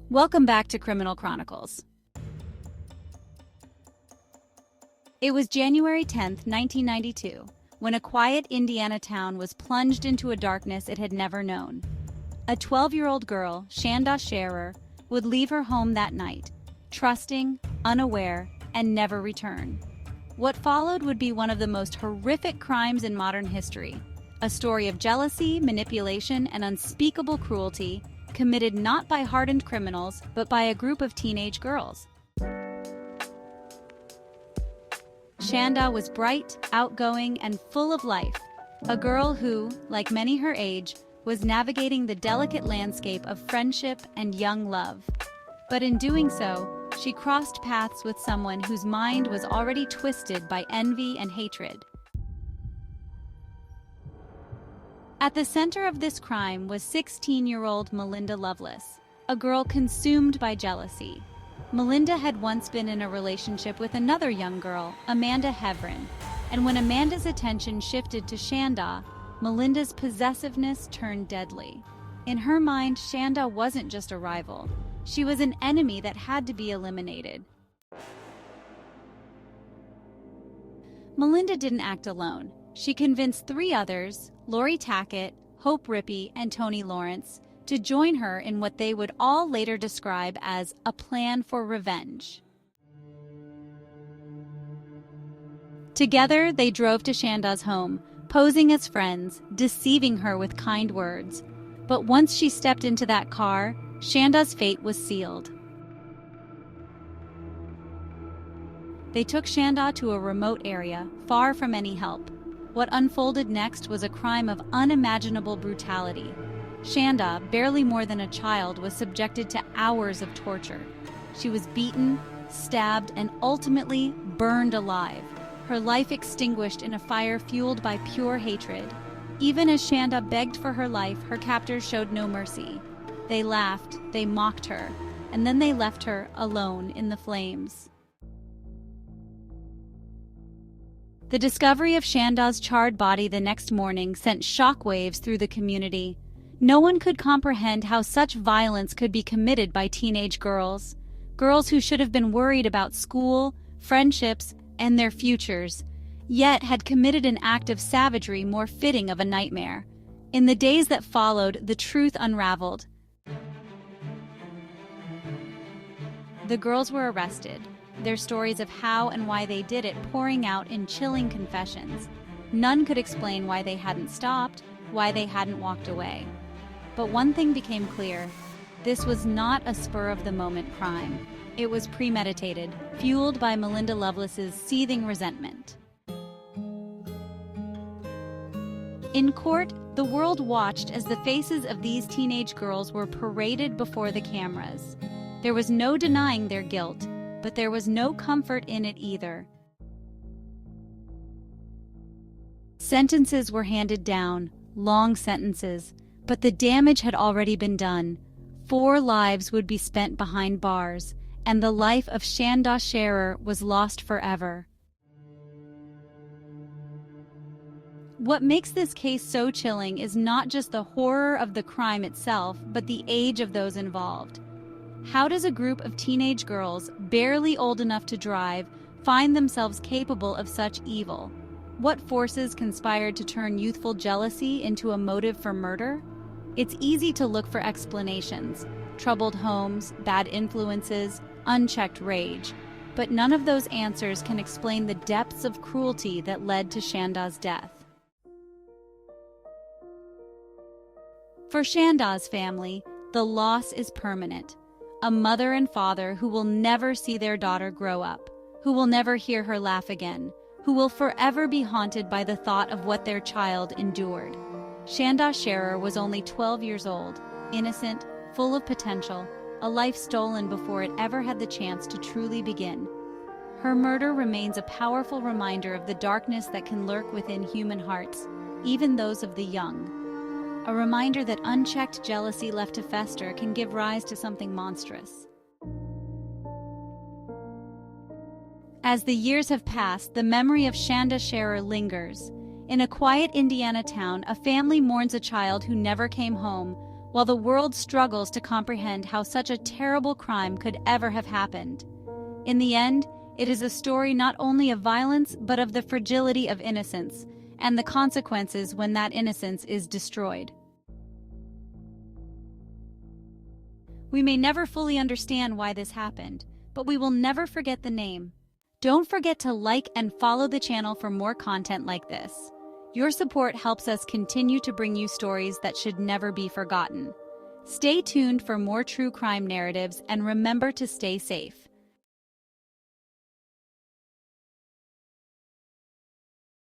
Welcome back to Criminal Chronicles. It was January 10th, 1992, when a quiet Indiana town was plunged into a darkness it had never known. A 12-year-old girl, Shanda Sharer, would leave her home that night, trusting, unaware, and never return. What followed would be one of the most horrific crimes in modern history, a story of jealousy, manipulation, and unspeakable cruelty committed not by hardened criminals, but by a group of teenage girls. Shanda was bright, outgoing, and full of life, a girl who, like many her age, was navigating the delicate landscape of friendship and young love. But in doing so, she crossed paths with someone whose mind was already twisted by envy and hatred. At the center of this crime was 16-year-old Melinda Loveless, a girl consumed by jealousy. Melinda had once been in a relationship with another young girl, Amanda Hevron, and when Amanda's attention shifted to Shanda, Melinda's possessiveness turned deadly. In her mind, Shanda wasn't just a rival. She was an enemy that had to be eliminated. Melinda didn't act alone. She convinced three others, Lori Tackett, Hope Rippey, and Tony Lawrence, to join her in what they would all later describe as a plan for revenge. Together, they drove to Shanda's home, posing as friends, deceiving her with kind words. But once she stepped into that car, Shanda's fate was sealed. They took Shanda to a remote area, far from any help. What unfolded next was a crime of unimaginable brutality. Shanda, barely more than a child, was subjected to hours of torture. She was beaten, stabbed, and ultimately burned alive, her life extinguished in a fire fueled by pure hatred. Even as Shanda begged for her life, her captors showed no mercy. They laughed, they mocked her, and then they left her alone in the flames. The discovery of Shanda's charred body the next morning sent shockwaves through the community. No one could comprehend how such violence could be committed by teenage girls who should have been worried about school, friendships, and their futures, yet had committed an act of savagery more fitting of a nightmare. In the days that followed, the truth unraveled. The girls were arrested, their stories of how and why they did it pouring out in chilling confessions. None could explain why they hadn't stopped, why they hadn't walked away. But one thing became clear. This was not a spur-of-the-moment crime. It was premeditated, fueled by Melinda Loveless's seething resentment. In court, the world watched as the faces of these teenage girls were paraded before the cameras. There was no denying their guilt, but there was no comfort in it either. Sentences were handed down, long sentences, but the damage had already been done. 4 lives would be spent behind bars, and the life of Shanda Sharer was lost forever. What makes this case so chilling is not just the horror of the crime itself, but the age of those involved. How does a group of teenage girls, barely old enough to drive, find themselves capable of such evil? What forces conspired to turn youthful jealousy into a motive for murder? It's easy to look for explanations: troubled homes, bad influences, unchecked rage. But none of those answers can explain the depths of cruelty that led to Shanda's death. For Shanda's family, the loss is permanent. A mother and father who will never see their daughter grow up, who will never hear her laugh again, who will forever be haunted by the thought of what their child endured. Shanda Sharer was only 12 years old, innocent, full of potential, a life stolen before it ever had the chance to truly begin. Her murder remains a powerful reminder of the darkness that can lurk within human hearts, even those of the young. A reminder that unchecked jealousy left to fester can give rise to something monstrous. As the years have passed, the memory of Shanda Sharer lingers. In a quiet Indiana town, a family mourns a child who never came home, while the world struggles to comprehend how such a terrible crime could ever have happened. In the end, it is a story not only of violence but of the fragility of innocence and the consequences when that innocence is destroyed. We may never fully understand why this happened, but we will never forget the name. Don't forget to like and follow the channel for more content like this. Your support helps us continue to bring you stories that should never be forgotten. Stay tuned for more true crime narratives and remember to stay safe.